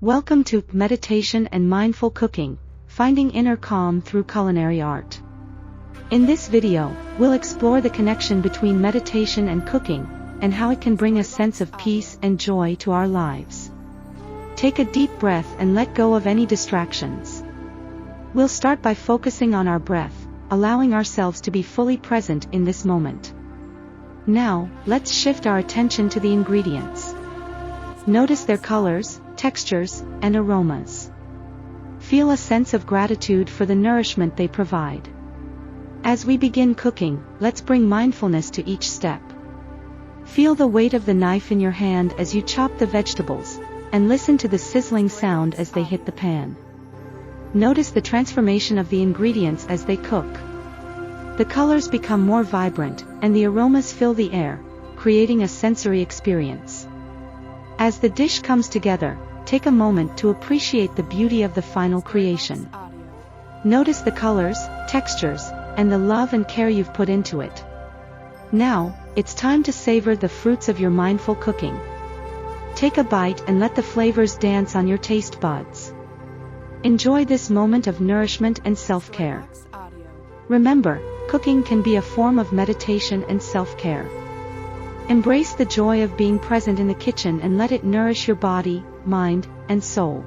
Welcome to Meditation and Mindful Cooking, Finding Inner Calm Through Culinary Art. In this video, we'll explore the connection between meditation and cooking, and how it can bring a sense of peace and joy to our lives. Take a deep breath and let go of any distractions. We'll start by focusing on our breath, allowing ourselves to be fully present in this moment. Now, let's shift our attention to the ingredients. Notice their colors, textures, and aromas. Feel a sense of gratitude for the nourishment they provide. As we begin cooking, let's bring mindfulness to each step. Feel the weight of the knife in your hand as you chop the vegetables, and listen to the sizzling sound as they hit the pan. Notice the transformation of the ingredients as they cook. The colors become more vibrant, and the aromas fill the air, creating a sensory experience. As the dish comes together, take a moment to appreciate the beauty of the final creation. Notice the colors, textures, and the love and care you've put into it. Now, it's time to savor the fruits of your mindful cooking. Take a bite and let the flavors dance on your taste buds. Enjoy this moment of nourishment and self-care. Remember, cooking can be a form of meditation and self-care. Embrace the joy of being present in the kitchen and let it nourish your body, mind, and soul.